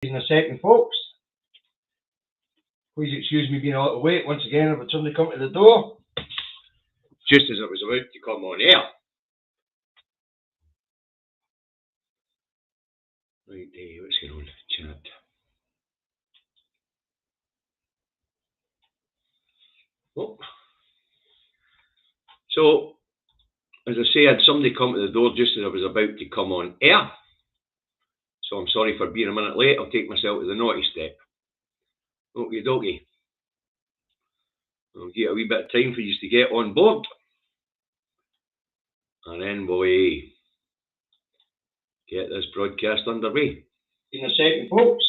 In a second, folks. Please excuse me being a little late. Once again, I've returned to come to the door just as it was about to come on air. Right, what's going on? Chat. Oh. So, as I say, I had somebody come to the door just as I was about to come on air. So I'm sorry for being a minute late. I'll take myself to the naughty step. Okie dokie. I'll get a wee bit of time for you to get on board. And then we'll get this broadcast underway. In a second, folks.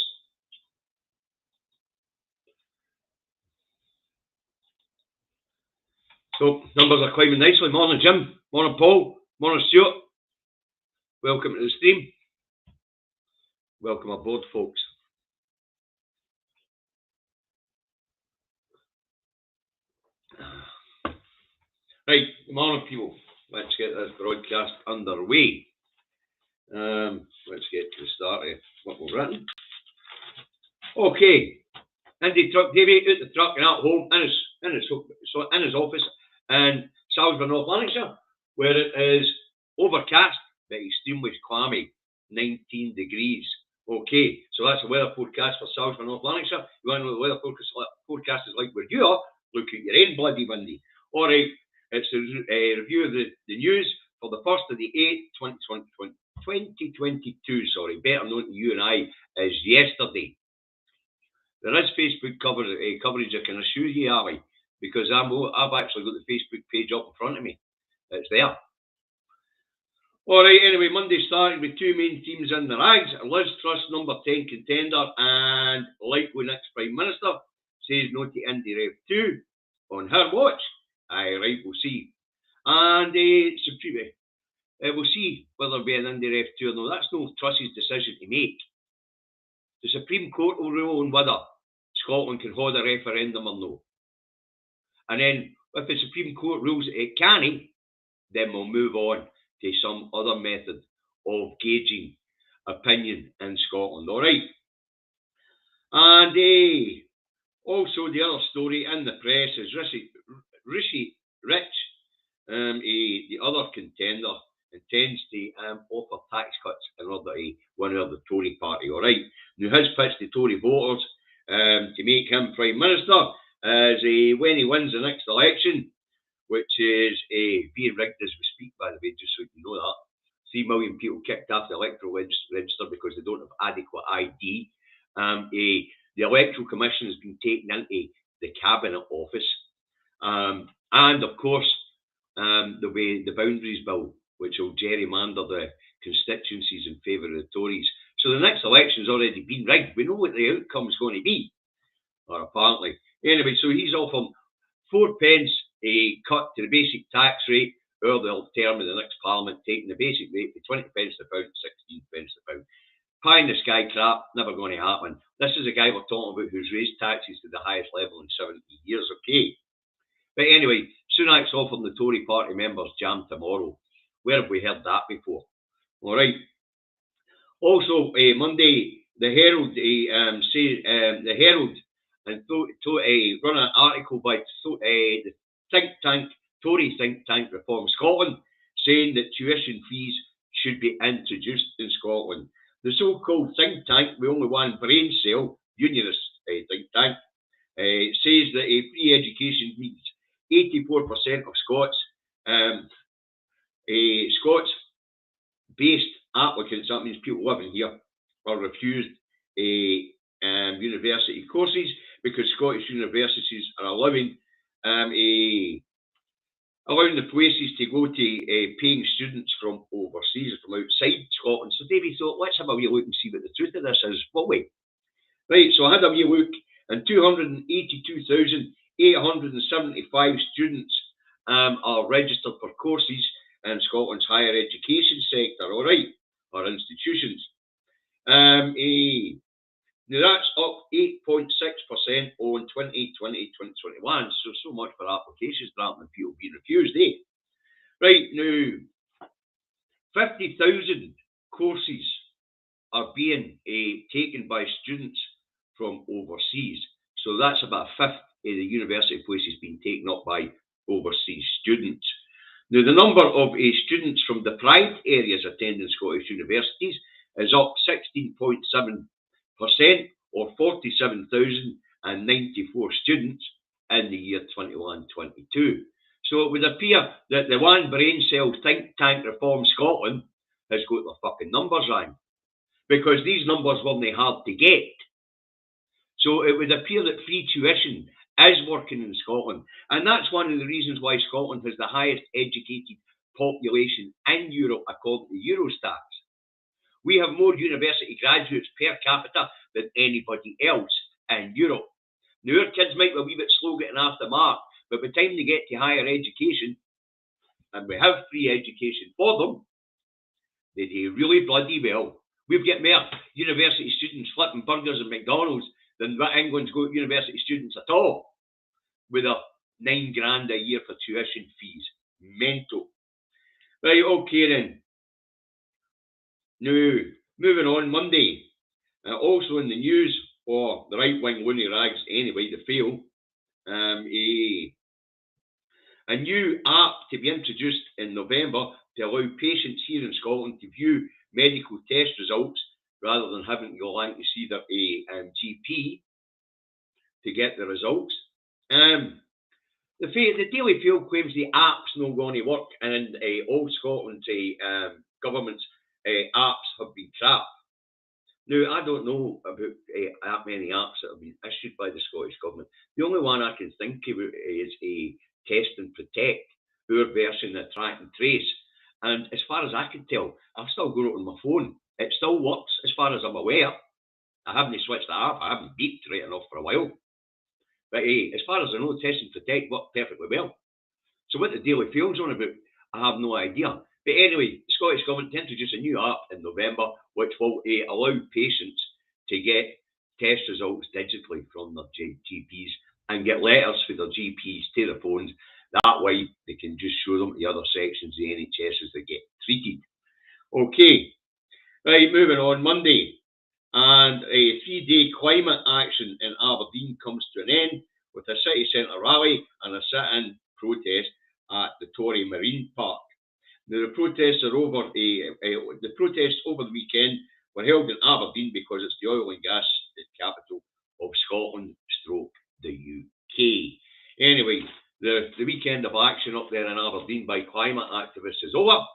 So, numbers are climbing nicely. Morning, Jim. Morning, Paul. Morning, Stuart. Welcome to the stream. Welcome aboard, folks. Right, good morning, people. Let's get this broadcast underway. Let's get to the start of what we've written. Okay. Andy Truck Davey out the truck and at home in his office in Salisbury, North Lanarkshire, where it is overcast but extremely clammy, 19 degrees. Okay, so that's the weather forecast for Salisbury, North Lanarkshire. You want to know what the weather forecast is like where you are? Look at your own bloody windy. All right, it's a review of the news for the 1st of the 8th, 2022, sorry, better known to you and I as yesterday. There is Facebook coverage, I can assure you, Ali, because I've actually got the Facebook page up in front of me. It's there. All right, anyway, Monday started with two main teams in the rags. Liz Truss, number 10 contender, and likely next Prime Minister, says no to Indy Rev 2 on her watch. Aye, right, we'll see. And we'll see whether there'll be an Indy Rev 2 or no. That's no Truss's decision to make. The Supreme Court will rule on whether Scotland can hold a referendum or no. And then, if the Supreme Court rules that it can't, then we'll move on to some other method of gauging opinion in Scotland. All right. And also the other story in the press is Rishi Rich, the other contender, intends to offer tax cuts in order to win over the Tory party. All right. Now his pitch to Tory voters to make him Prime Minister is when he wins the next election, which is being rigged as we speak, by the way, just so you know that. 3 million people kicked off the electoral register because they don't have adequate ID. The Electoral Commission has been taken into the Cabinet Office. And, of course, there'll be the Boundaries Bill, which will gerrymander the constituencies in favour of the Tories. So the next election's already been rigged. We know what the outcome's going to be, or apparently. Anyway, so he's offering 4 pence a cut to the basic tax rate or the term of the next Parliament, taking the basic rate to 20 pence a pound, 16 pence a pound. Pie in the sky crap, never going to happen. This is a guy we're talking about who's raised taxes to the highest level in 70 years, okay? But anyway, Sunak's offering the Tory party members jam tomorrow. Where have we heard that before? All right. Also, Monday, the Herald and run an article by the Tory think tank Reform Scotland, saying that tuition fees should be introduced in Scotland. The so-called think tank, with only one brain cell, unionist think tank, says that free education means 84% of Scots-based applicants, that means people living here, are refused university courses because Scottish universities are allowing the places to go to paying students from overseas, from outside Scotland. So Davey thought, let's have a wee look and see what the truth of this is, will we? Right, so I had a wee look, and 282,875 students are registered for courses in Scotland's higher education sector, all right, or institutions. Now that's up 8.6% on 2020-2021. So much for applications rather than people being refused, eh? Right, now 50,000 courses are being taken by students from overseas. So that's about a fifth of the university places being taken up by overseas students. Now, the number of students from deprived areas attending Scottish universities is up 16.7%, or 47,094 students in the year 21-22. So it would appear that the one brain cell think tank Reform Scotland has got their fucking numbers wrong, because these numbers weren't hard to get. So it would appear that free tuition is working in Scotland, and that's one of the reasons why Scotland has the highest educated population in Europe according to Eurostat. We have more university graduates per capita than anybody else in Europe. Now, our kids might be a wee bit slow getting off the mark, but by the time they get to higher education, and we have free education for them, they do really bloody well. We've got more university students flipping burgers at McDonald's than what England's got university students at all, with a £9 grand a year for tuition fees. Mental. Right, okay then. Now, moving on, Monday. Also in the news, or the right-wing loony rags anyway, they fail. A new app to be introduced in November to allow patients here in Scotland to view medical test results rather than having to go along to see their GP to get the results. The Daily Field claims the app's not going to work, and all Scotland's government's apps have been trapped. Now, I don't know about that many apps that have been issued by the Scottish Government. The only one I can think of is a Test and Protect, our version of Track and Trace. And as far as I can tell, I've still got it on my phone. It still works as far as I'm aware. I haven't switched the app. I haven't beeped right enough for a while. But as far as I know, Test and Protect worked perfectly well. So what the Daily Field's on about, I have no idea. But anyway, the Scottish Government to introduce a new app in November which will allow patients to get test results digitally from their GPs and get letters for their GPs to their phones. That way they can just show them to the other sections of the NHS as they get treated. Okay, right, moving on, Monday. And a 3-day climate action in Aberdeen comes to an end with a city centre rally and a sit-in protest at the Tory Marine Park. Now, the protests over the weekend were held in Aberdeen because it's the oil and gas capital of Scotland stroke the UK. Anyway, the weekend of action up there in Aberdeen by climate activists is over,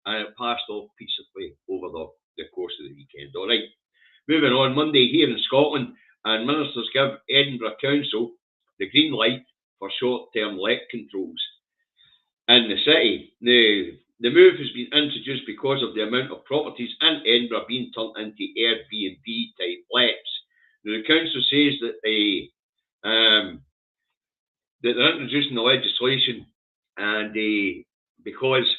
and it passed off peacefully over the course of the weekend. All right. Moving on, Monday here in Scotland, and ministers give Edinburgh Council the green light for short-term let controls in the city. The move has been introduced because of the amount of properties in Edinburgh being turned into Airbnb type lets. Now, the council says that they're introducing the legislation, and because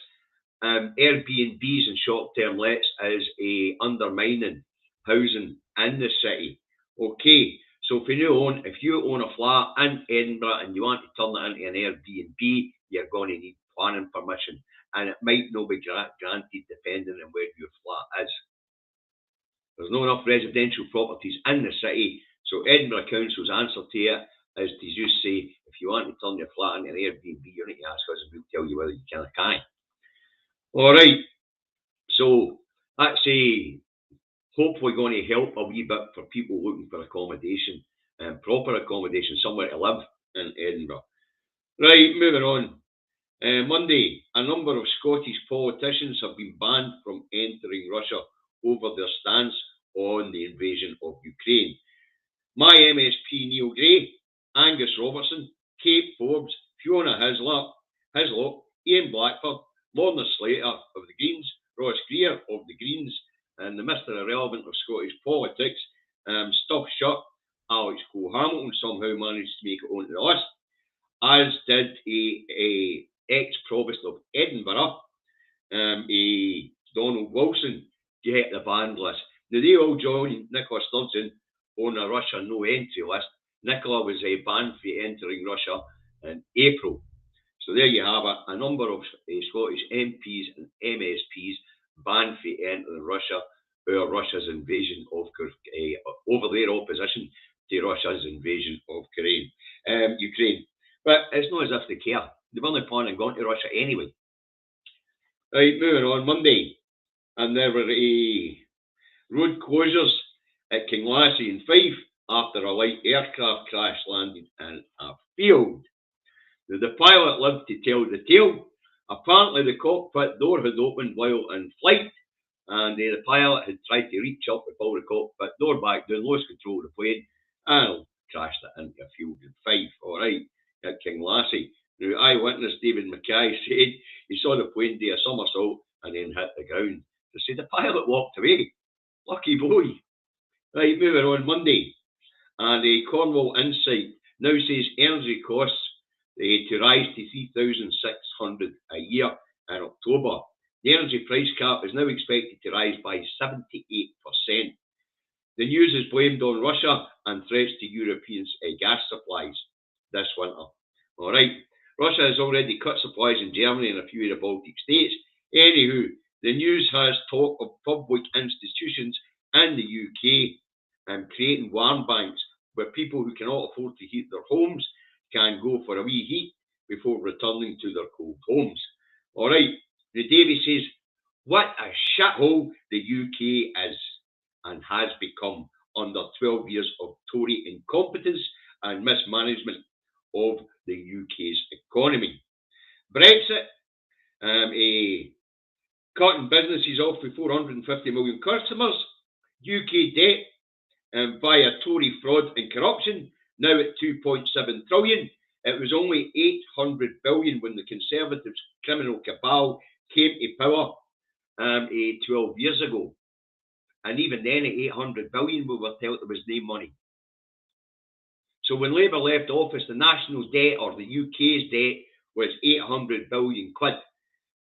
Airbnbs and short-term lets is undermining housing in the city. Okay, so if you own a flat in Edinburgh and you want to turn it into an Airbnb, you're going to need planning permission, and it might not be granted depending on where your flat is. There's not enough residential properties in the city, so Edinburgh Council's answer to it is to just say, if you want to turn your flat into an Airbnb, you need to ask us and we'll tell you whether you can or can't. All right, so that's hopefully going to help a wee bit for people looking for accommodation, and proper accommodation, somewhere to live in Edinburgh. Right, moving on. Monday, a number of Scottish politicians have been banned from entering Russia over their stance on the invasion of Ukraine. My MSP Neil Gray, Angus Robertson, Kate Forbes, Fiona Hislop, Ian Blackford, Lorna Slater of the Greens, Ross Greer of the Greens, and the Mr. Irrelevant of Scottish politics, Stuff Shut, Alex Cole-Hamilton somehow managed to make it onto the list, as did a ex-provost of Edinburgh, Donald Wilson, to hit the banned list. Now, they all joined Nicola Sturgeon on a Russia no-entry list. Nicola was banned for entering Russia in April. So there you have it, a number of Scottish MPs and MSPs banned for entering Russia. over Russia's invasion of over their opposition to Russia's invasion of Ukraine. But it's not as if they care. They weren't planning on going to Russia anyway. Right, moving on. Monday, and there were road closures at Kinglassie in Fife after a light aircraft crash landed in a field. Now, the pilot lived to tell the tale. Apparently, the cockpit door had opened while in flight, and the pilot had tried to reach up to pull the cockpit door back down, lost control of the plane, and crashed it into a field in Fife, all right, at Kinglassie. Now, eyewitness David Mackay said he saw the plane do a somersault and then hit the ground. They said the pilot walked away. Lucky boy. Right, moving on. Monday, and Cornwall Insight now says energy costs to rise to $3,600 a year in October. The energy price cap is now expected to rise by 78%. The news is blamed on Russia and threats to European gas supplies this winter. All right, Russia has already cut supplies in Germany and a few of the Baltic states. Anywho, the news has talk of public institutions in the UK creating warm banks where people who cannot afford to heat their homes can go for a wee heat before returning to their cold homes. All right, the Davy says, what a shithole the UK is and has become under 12 years of Tory incompetence and mismanagement of the UK's economy. Brexit, cutting businesses off with 450 million customers. UK debt via Tory fraud and corruption, now at 2.7 trillion. It was only 800 billion when the Conservatives' criminal cabal came to power 12 years ago. And even then at 800 billion we were told there was no money. So when Labour left office, the national debt, or the UK's debt, was 800 billion quid.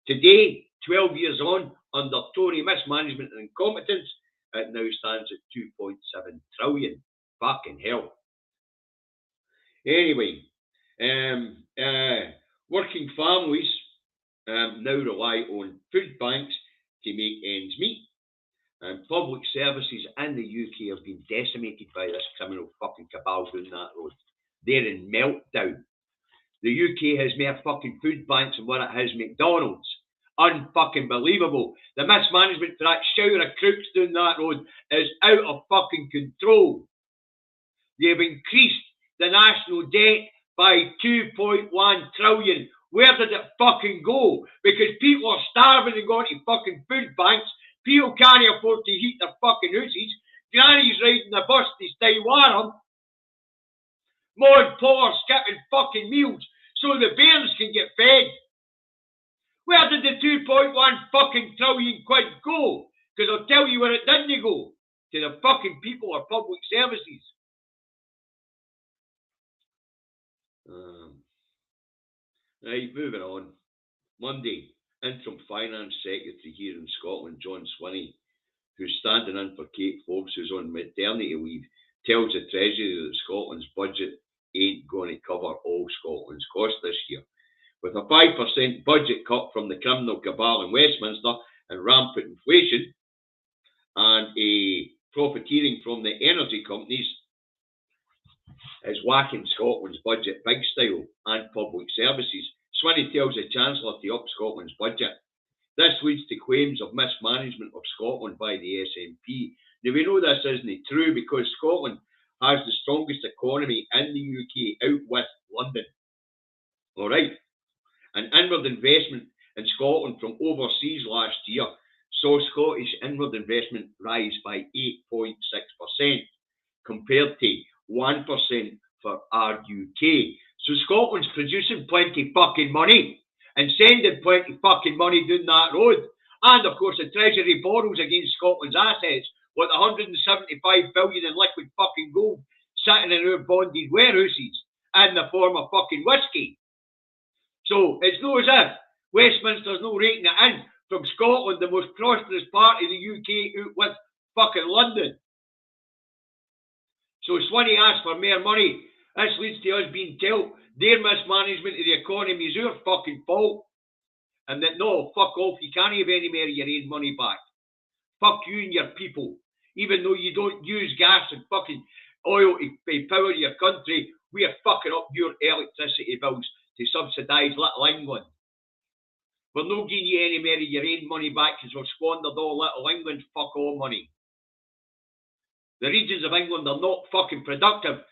Today, 12 years on, under Tory mismanagement and incompetence, it now stands at 2.7 trillion. Fucking hell. Anyway, working families now rely on food banks to make ends meet. And public services in the UK have been decimated by this criminal fucking cabal down that road. They're in meltdown. The UK has more fucking food banks than what it has McDonald's. Unfucking believable. The mismanagement for that shower of crooks down that road is out of fucking control. They've increased the national debt by 2.1 trillion. Where did it fucking go? Because people are starving and going to fucking food banks. People can't afford to heat their fucking houses. Granny's riding the bus to stay warm. More poor skipping fucking meals so the bairns can get fed. Where did the 2.1 fucking trillion quid go? Because I'll tell you where it didn't go. To the fucking people or public services. Right, moving on. Monday, Interim Finance Secretary here in Scotland, John Swinney, who's standing in for Kate Forbes, who's on maternity leave, tells the Treasury that Scotland's budget ain't going to cover all Scotland's costs this year. With a 5% budget cut from the criminal cabal in Westminster and rampant inflation, and a profiteering from the energy companies, is whacking Scotland's budget big style and public services. Swinney tells the Chancellor to up Scotland's budget. This leads to claims of mismanagement of Scotland by the SNP. Now, we know this isn't true because Scotland has the strongest economy in the UK out with London. All right. And inward investment in Scotland from overseas last year saw Scottish inward investment rise by 8.6% compared to 1% for our UK. So Scotland's producing plenty fucking money and sending plenty fucking money down that road. And of course the Treasury borrows against Scotland's assets with 175 billion in liquid fucking gold sitting in our bonded warehouses in the form of fucking whiskey. So it's no as if Westminster's no rating it in from Scotland, the most prosperous part of the UK, out with fucking London. So Swinney asked for more money. This leads to us being told their mismanagement of the economy is our fucking fault. And that no, fuck off, you can't have any more of your own money back. Fuck you and your people. Even though you don't use gas and fucking oil to power your country, we are fucking up your electricity bills to subsidise Little England. We're not giving you any more of your own money back because we've squandered all Little England's fuck all money. The regions of England are not fucking productive.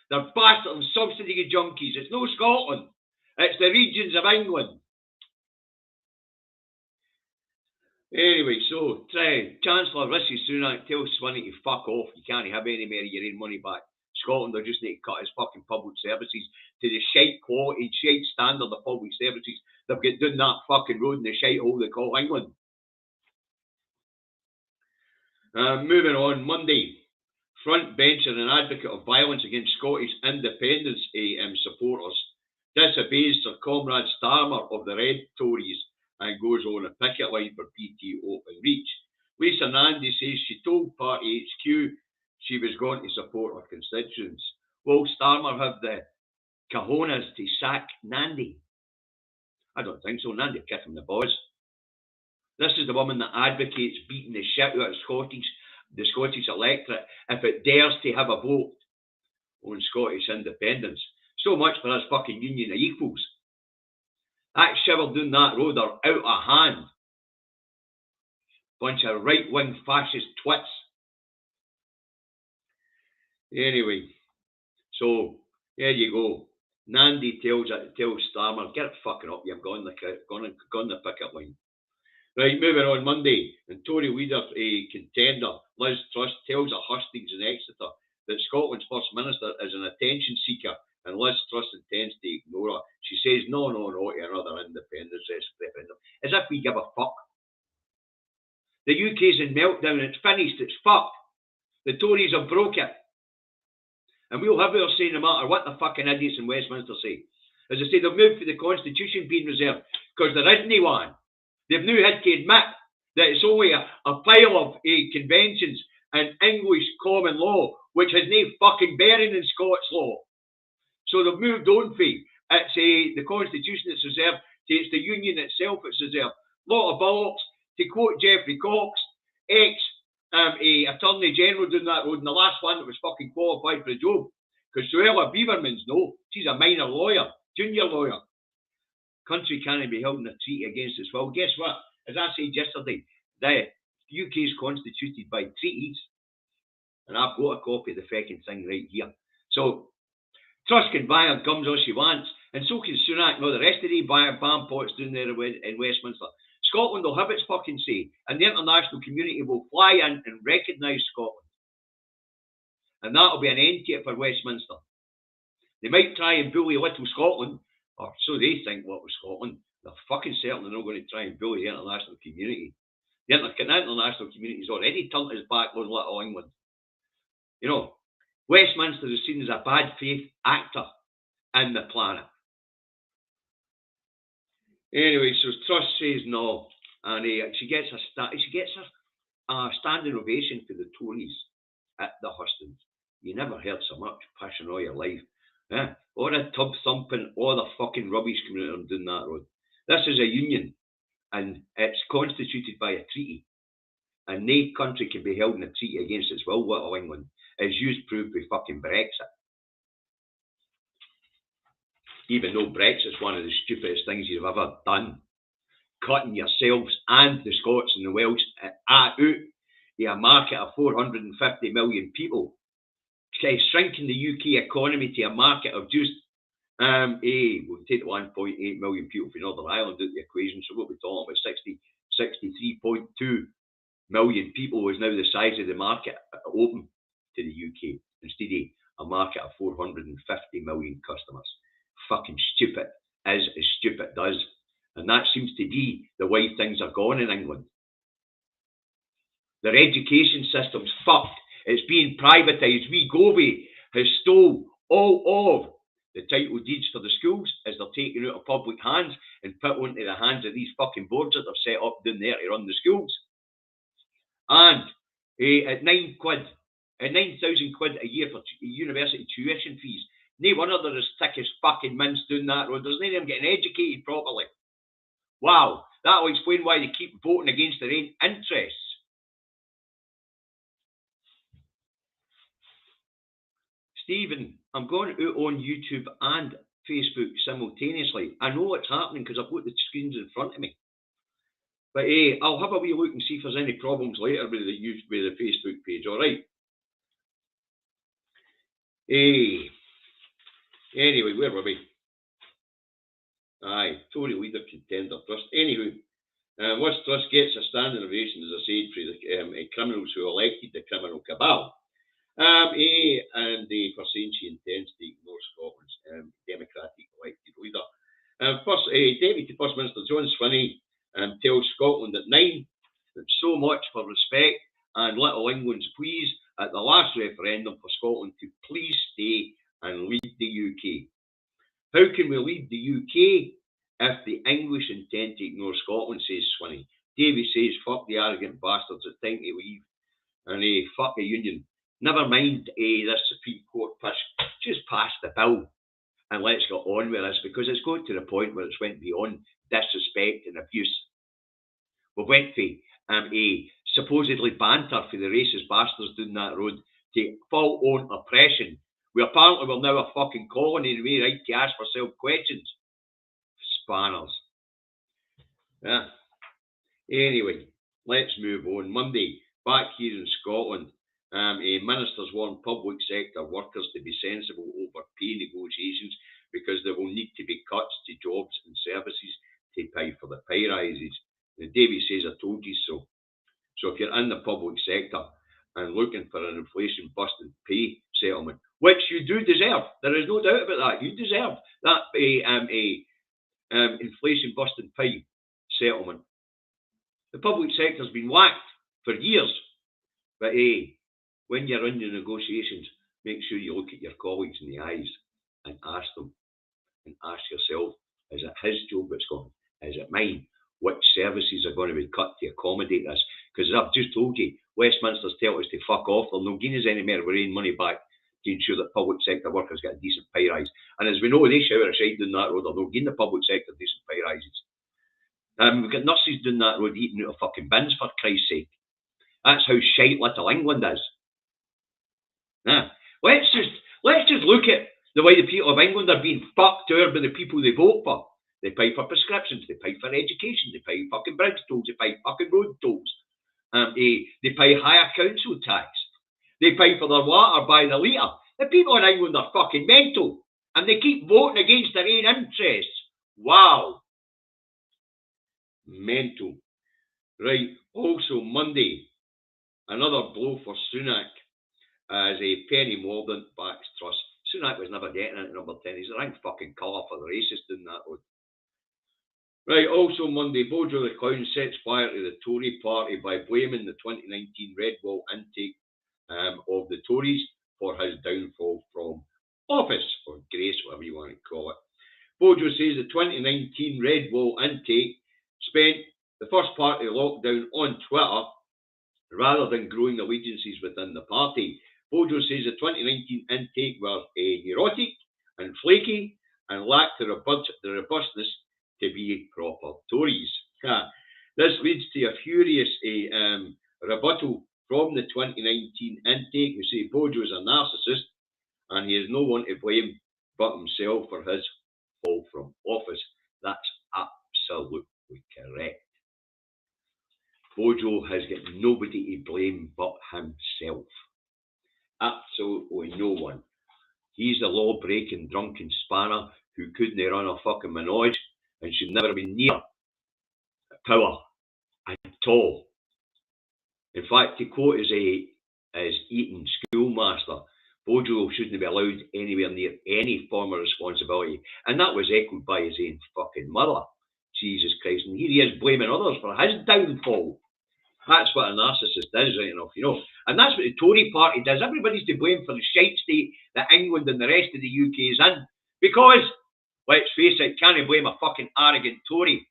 They're bastard and subsidy junkies. It's no Scotland. It's the regions of England. Anyway, so Chancellor Rishi Sunak tells Swinney to fuck off. You can't have any more of your own money back. Scotland, they just need to cut his fucking public services to the shite quality, shite standard of public services they've got doing that fucking road in the shite hole they call England. Moving on, Monday, front bencher and advocate of violence against Scottish independence supporters disobeys Sir Comrade Starmer of the Red Tories and goes on a picket line for PT Open Reach. Lisa Nandy says she told Party HQ she was going to support her constituents. Will Starmer have the cojones to sack Nandy? I don't think so. Nandy will kick him the balls. This is the woman that advocates beating the shit out of the Scottish electorate if it dares to have a vote on Scottish independence. So much for us fucking union of equals. That shiver doing that road are out of hand. Bunch of right-wing fascist twits. Anyway, so there you go. Nandy tells Starmer, get it fucking up, you've gone the picket line. Right, moving on Monday, and Tory leader contender Liz Truss tells her hustings in Exeter that Scotland's First Minister is an attention seeker and Liz Truss intends to ignore her. She says no to another independence referendum. As if we give a fuck. The UK's in meltdown, it's finished, it's fucked. The Tories have broke it. And we'll have our say no matter what the fucking idiots in Westminster say. As I say, they've moved for the Constitution being reserved because there isn't one. They've now had to admit that it's only a pile of conventions and English common law, which has no fucking bearing in Scots law. So they've moved on for it's the Constitution that's reserved, it's the Union itself that's reserved. Lot of bollocks. To quote Geoffrey Cox, Attorney General doing that road, and the last one that was fucking qualified for the job. Because Suella Beaverman's no, she's a minor lawyer, junior lawyer. Country can't be held in a treaty against its will. Guess what? As I said yesterday, the UK is constituted by treaties, and I've got a copy of the fucking thing right here. So Truss can buy her gums all she wants, and so can Sunak and all the rest of the bam pots down there in Westminster. Scotland will have its fucking say, and the international community will fly in and recognise Scotland. And that'll be an end to it for Westminster. They might try and bully little Scotland, or so they think, what was Scotland. They're fucking certainly not going to try and bully the international community. The international community has already turned its back on little England. You know, Westminster is seen as a bad faith actor in the planet. Anyway, so Truss says no, and she gets a standing ovation for the Tories at the hustings. You never heard so much passion all your life. Or a tub thumping, all the fucking rubbish coming out and doing that road. This is a union, and it's constituted by a treaty. And no country can be held in a treaty against its will, little England, as you've proved with fucking Brexit. Even though Brexit's one of the stupidest things you've ever done. Cutting yourselves and the Scots and the Welsh out to a market of 450 million people. Shrinking the UK economy to a market of just, we'll take the 1.8 million people from Northern Ireland out of the equation, so what we're talking about 63.2 million people is now the size of the market open to the UK, instead of a market of 450 million customers. Fucking stupid as stupid does. And that seems to be the way things are going in England. Their education system's fucked. It's being privatised. Wee Govey has stole all of the title deeds for the schools as they're taken out of public hands and put onto the hands of these fucking boards that they've set up down there to run the schools. And at 9,000 quid a year for university tuition fees, no wonder they're as thick as fucking mince doing that road. There's none of them getting educated properly. Wow, that'll explain why they keep voting against their own interests. Stephen, I'm going out on YouTube and Facebook simultaneously. I know what's happening because I've got the screens in front of me. But I'll have a wee look and see if there's any problems later with the Facebook page, alright? Anyway, where were we? Aye, Tory leader contender trust. Anywho, West Trust gets a standing ovation, as I said, for the criminals who elected the criminal cabal. And for saying she intends to ignore Scotland's democratic elected leader. Deputy First Minister John Swinney tells Scotland at 9 that so much for respect and little England's pleas at the last referendum for Scotland to please stay and lead the UK. How can we lead the UK if the English intend to ignore Scotland, says Swinney. Davy says, fuck the arrogant bastards, it's time to leave. And fuck the union. Never mind this Supreme Court push. Just pass the bill and let's get on with this, because it's got to the point where it's went beyond disrespect and abuse. We went from supposedly banter for the racist bastards down that road to full-on oppression. We apparently will now a fucking colony and we right to ask for self-questions. Spanners. Yeah. Anyway, let's move on. Monday, back here in Scotland, ministers warn public sector workers to be sensible over pay negotiations because there will need to be cuts to jobs and services to pay for the pay rises. And Davy says, I told you so. So if you're in the public sector and looking for an inflation-busting pay settlement, which you do deserve, there is no doubt about that, you deserve that inflation-busting pay settlement. The public sector's been whacked for years, but when you're in your negotiations, make sure you look at your colleagues in the eyes and ask them, and ask yourself, is it his job that's gone? Is it mine? Which services are going to be cut to accommodate this? Because as I've just told you, Westminster's telling us to fuck off. They're not giving us any more we're money back to ensure that public sector workers get a decent pay rise. And as we know, they shower aside down that road, they're not giving the public sector decent pay rises. We've got nurses down that road eating out of fucking bins, for Christ's sake. That's how shite little England is. Nah. Let's just look at the way the people of England are being fucked over by the people they vote for. They pay for prescriptions, they pay for education, they pay fucking bridge tolls, they pay fucking road tolls. They pay higher council tax. They pay for their water by the litre. The people in England are fucking mental. And they keep voting against their own interests. Wow. Mental. Right. Also, Monday, another blow for Sunak as a Penny Mordaunt backs Truss. Sunak was never getting into number 10. He's a rank fucking colour for the racists in that road. Right, also Monday, Bojo the Clown sets fire to the Tory party by blaming the 2019 Red Wall intake of the Tories for his downfall from office, or grace, whatever you want to call it. Bojo says the 2019 Red Wall intake spent the first part of lockdown on Twitter rather than growing allegiances within the party. Bojo says the 2019 intake was neurotic and flaky and lacked the robustness to be proper Tories. This leads to a furious rebuttal from the 2019 intake, who say Bojo is a narcissist and he has no one to blame but himself for his fall from office. That's absolutely correct. Bojo has got nobody to blame but himself. Absolutely no one. He's the law-breaking drunken spanner who couldn't run a fucking menage and should never be near power at all. In fact, to quote his Eton schoolmaster, Bojo shouldn't be allowed anywhere near any form of responsibility. And that was echoed by his own fucking mother. Jesus Christ. And here he is blaming others for his downfall. That's what a narcissist is, right enough, you know. And that's what the Tory party does. Everybody's to blame for the shite state that England and the rest of the UK is in. Because, let's face it, can't blame a fucking arrogant Tory.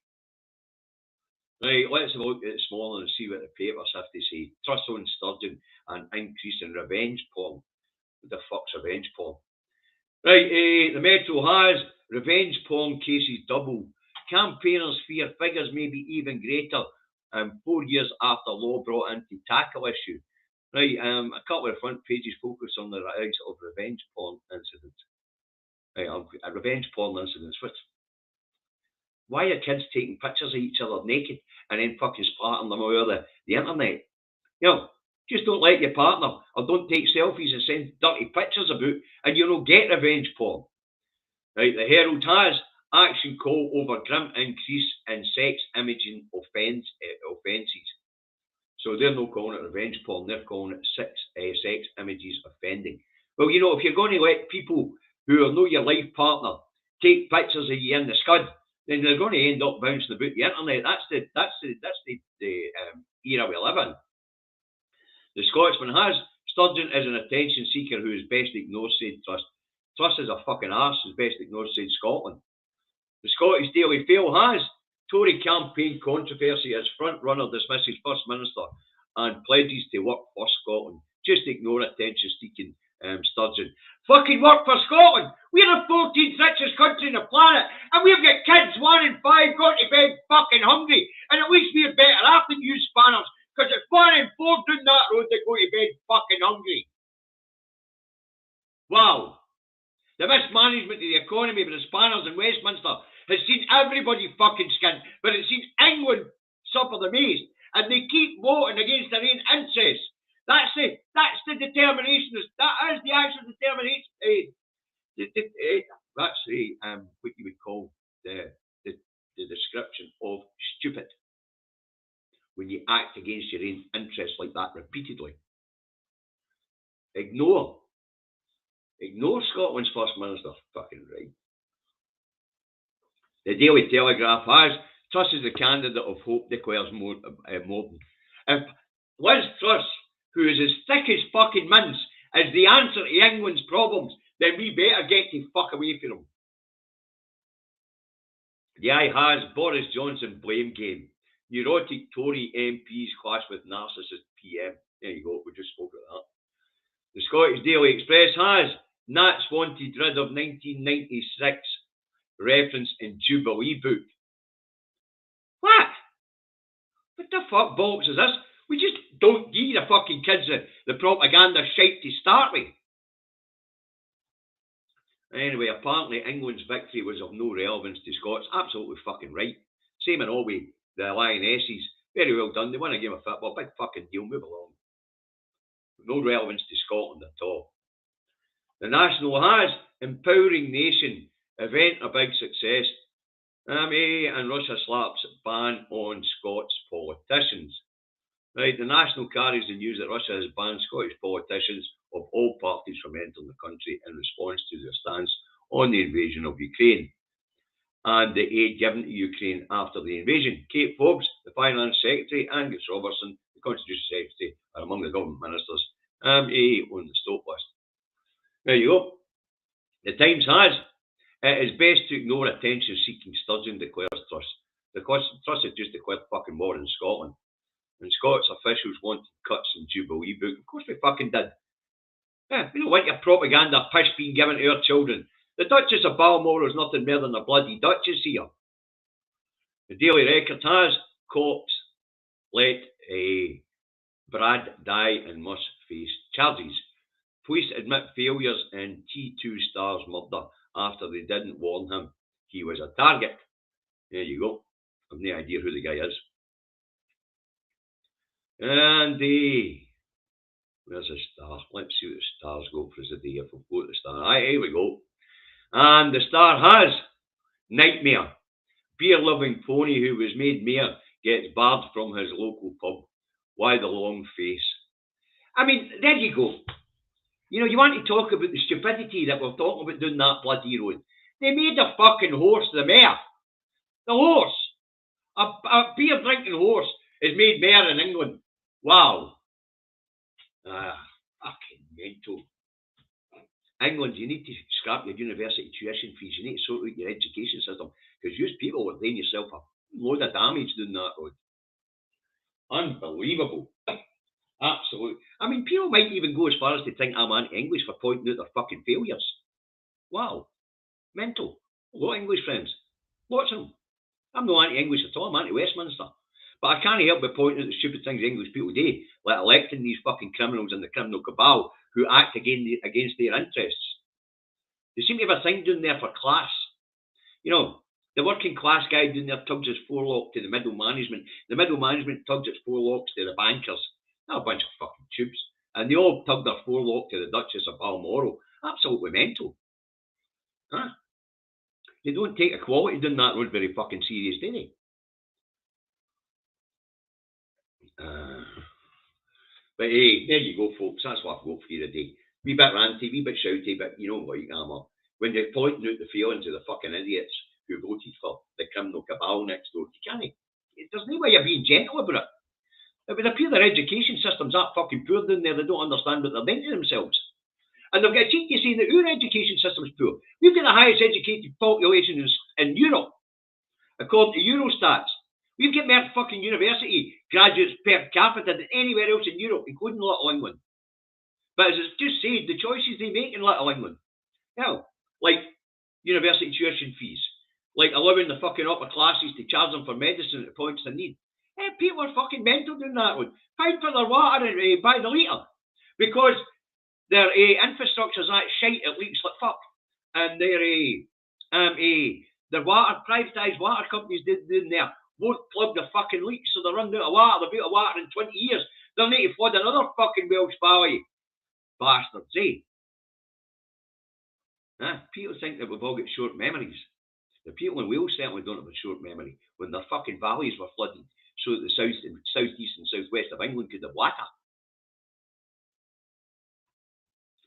Right, let's have a look at it this morning and see what the papers have to say. Truss on Sturgeon and increase in revenge porn. What the fuck's revenge porn? Right, the Metro has revenge porn cases double. Campaigners fear figures may be even greater 4 years after law brought in to tackle issue. Right, a couple of front pages focus on the rise of revenge porn incidents. Right, revenge porn incidents. Why are kids taking pictures of each other naked and then fucking splatting them all over the internet? You know, just don't let your partner or don't take selfies and send dirty pictures about and you don't get revenge porn. Right, the Herald has action call over grim increase in sex imaging offences. So they're not calling it revenge porn, they're calling it sex images offending. Well, you know, if you're going to let people who are not your life partner take pictures of you in the scud, then they're going to end up bouncing about the internet. That's the era we live in. The Scotsman has Sturgeon is an attention seeker who is best ignored, said Truss. Truss is a fucking arse, is best ignored, said Scotland. The Scottish Daily Mail has Tory campaign controversy as front runner dismisses First Minister and pledges to work for Scotland. Just ignore attention seeking Sturgeon. Fucking work for Scotland! We're the 14th richest country on the planet and we've got kids 1 in 5 going to bed fucking hungry, and at least we're better off than you spanners, because it's 1 in 4 down that road that go to bed fucking hungry. Wow. The mismanagement of the economy by the spanners in Westminster has seen everybody fucking skint, but it's seen England suffer the most, and they keep voting against their own interests. That's the determination. That is the actual determination. That's what you would call the description of stupid. When you act against your own interests like that repeatedly. Ignore Scotland's First Minister. Fucking right. The Daily Telegraph has Truss is the candidate of hope, declares Morton. If Liz Truss, who is as thick as fucking mince, is the answer to England's problems, then we better get to fuck away from them. The Eye has Boris Johnson blame game. Neurotic Tory MPs clash with narcissist PM. There you go, we just spoke about that. The Scottish Daily Express has Nats wanted rid of 1996 reference in Jubilee book. What? What the fuck bollocks is this? We just don't give the fucking kids the propaganda shite to start with. Anyway, apparently England's victory was of no relevance to Scots. Absolutely fucking right. Same in all way. The Lionesses, very well done. They won a game of football. Big fucking deal. Move along. No relevance to Scotland at all. The National has Empowering Nation. Event a big success. And Russia slaps ban on Scots politicians. Right, the National carries the news that Russia has banned Scottish politicians of all parties from entering the country in response to their stance on the invasion of Ukraine and the aid given to Ukraine after the invasion. Kate Forbes, the Finance Secretary, Angus Robertson, the Constitution Secretary, are among the government ministers on the stop list. There you go. The Times has it is best to ignore attention-seeking Sturgeon, declares Truss. Truss has just declared fucking war in Scotland. And Scots officials wanted cuts in Jubilee book. Of course we fucking did. Yeah, we don't want your propaganda pish being given to our children. The Duchess of Balmoral is nothing more than a bloody Duchess here. The Daily Record has cops let Brad die and must face charges. Police admit failures in T2 star's murder after they didn't warn him he was a target. There you go. I've no idea who the guy is. And where's the Star? Let's see what the Stars go for the day if we'll go to the Star. Aye, here we go. And the Star has Nightmare. Beer-loving pony who was made mayor gets barred from his local pub. Why the long face? I mean, there you go. You know, you want to talk about the stupidity that we're talking about doing that bloody road. They made the fucking horse the mayor. The horse. A beer-drinking horse is made mayor in England. Wow. Fucking mental. England, you need to scrap your university tuition fees. You need to sort out your education system. Because you people are doing yourself a load of damage doing that road. Unbelievable. Absolutely. I mean, people might even go as far as to think I'm anti-English for pointing out their fucking failures. Wow. Mental. A lot of English friends. Lots of them. I'm not anti-English at all. I'm anti-Westminster. But I can't help but pointing at the stupid things English people do, like electing these fucking criminals in the criminal cabal who act against their interests. They seem to have a thing down there for class. You know, the working class guy down there tugs his forelock to the middle management. The middle management tugs its forelocks to the bankers. Not a bunch of fucking tubes. And they all tug their forelock to the Duchess of Balmoral. Absolutely mental. Huh? They don't take equality down that road very fucking serious, do they? But hey, there you go, folks. That's what I've got for you today. Wee bit ranty, wee bit shouty, but you know what, when you're pointing out the feelings of the fucking idiots who voted for the criminal cabal next door, you can't. There's no way you're being gentle about it. It would appear their education system's that fucking poor down there, they don't understand what they're doing to themselves. And they've got a cheek to say that our education system's poor. We've got the highest educated population in Europe, according to Eurostats. We've got more fucking university graduates per capita than anywhere else in Europe, including Little England. But as it's just said, the choices they make in Little England, like university tuition fees, like allowing the fucking upper classes to charge them for medicine at the points they need. People are fucking mental doing that one. Paying for their water by the litre because their infrastructure's that shite, it leaks like fuck, and their water, privatised water companies down there won't plug the fucking leaks, so they're running out of water. They'll be out of water in 20 years. They'll need to flood another fucking Welsh Valley. Bastards, eh? People think that we've all got short memories. The people in Wales certainly don't have a short memory when their fucking valleys were flooded so that the southeast and southwest of England could have water.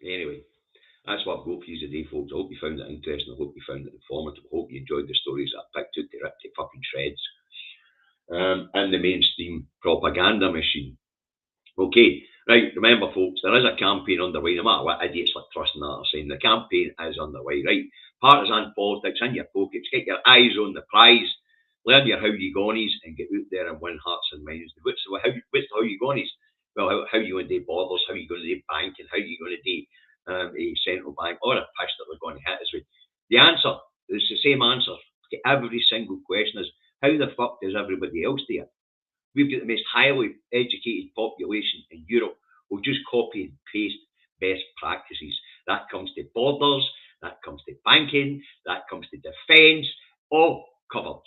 Anyway, that's what I've got for you today, folks. I hope you found it interesting. I hope you found it informative. I hope you enjoyed the stories that I picked out to rip to fucking shreds. And the mainstream propaganda machine. Okay, right, remember folks, there is a campaign underway, no matter what idiots like Trust and that are saying, the campaign is underway, right? Partisan politics in your pockets, get your eyes on the prize, learn your how you gonies and get out there and win hearts and minds. What's the how you gonies? Well, how you going to do borders, how you going to do banking, how you going to do a central bank, or a pish that they're going to hit us with. The answer is the same answer to every single question is, how the fuck does everybody else do it? We've got the most highly educated population in Europe. We'll just copy and paste best practices. That comes to borders, that comes to banking, that comes to defence, all covered.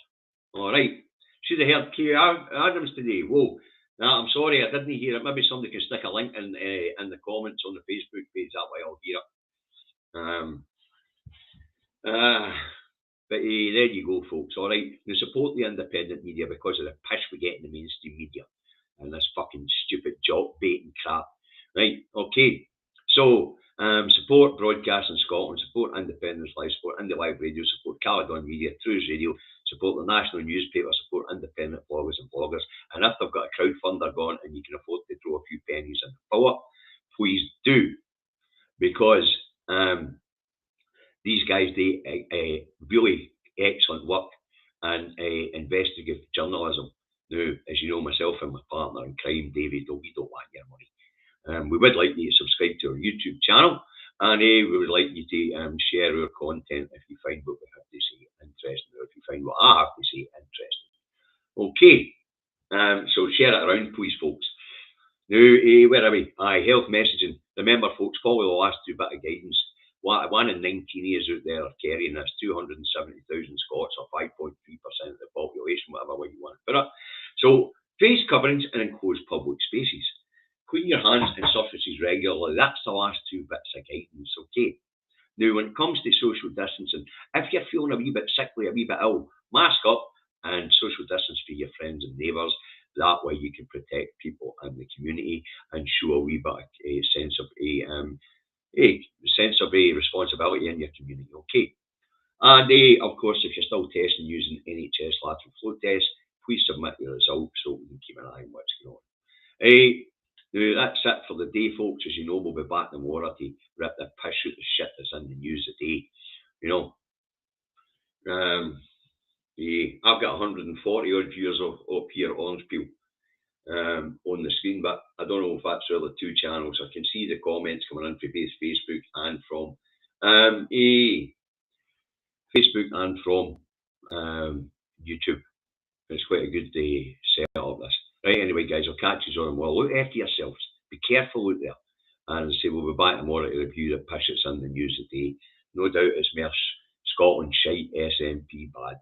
All right. Should have heard Keir Adams today. Whoa. Nah, I'm sorry, I didn't hear it. Maybe somebody can stick a link in the comments on the Facebook page. That way I'll hear it. But there you go, folks. All right. Now support the independent media because of the pish we get in the mainstream media and this fucking stupid job baiting crap. Right. Okay. So support broadcast in Scotland, support Independence Live, support Indie Live Radio, support Caledon Media, Trues Radio, support the national newspaper, support independent bloggers and bloggers. And if they've got a crowdfunder going and you can afford to throw a few pennies in the power, please do. Because these guys do really excellent work and investigative journalism. Now, as you know, myself and my partner in crime, David, we don't want your money. We would like you to subscribe to our YouTube channel, and we would like you to share our content if you find what we have to say interesting, or if you find what I have to say interesting. Okay, so share it around, please, folks. Now, where are we? Health messaging. Remember, folks, follow the last two bit of guidance. One in 19 years out there are carrying this, 270,000 Scots, or 5.3% of the population, whatever way you want to put it. So, face coverings and enclosed public spaces. Clean your hands and surfaces regularly. That's the last two bits of guidance, okay? Now, when it comes to social distancing, if you're feeling a wee bit sickly, a wee bit ill, mask up and social distance for your friends and neighbours. That way you can protect people in the community and show a wee bit of a sense of responsibility in your community, okay? And of course, if you're still testing using NHS lateral flow tests, please submit your results so we can keep an eye on what's going on. Now, that's it for the day, folks. As you know, we'll be back in the water to rip the piss out the shit that's in the news today. You know, I've got 140 odd viewers up here at Orange Peel on the screen, but I don't know if that's the other two channels. I can see the comments coming in from both Facebook and from YouTube. It's quite a good setup, this. Right, anyway, guys, I'll catch you on. Well, look after yourselves. Be careful out there. And say we'll be back tomorrow to review the piss that's in the news today. No doubt it's more Scotland shite, SNP bad.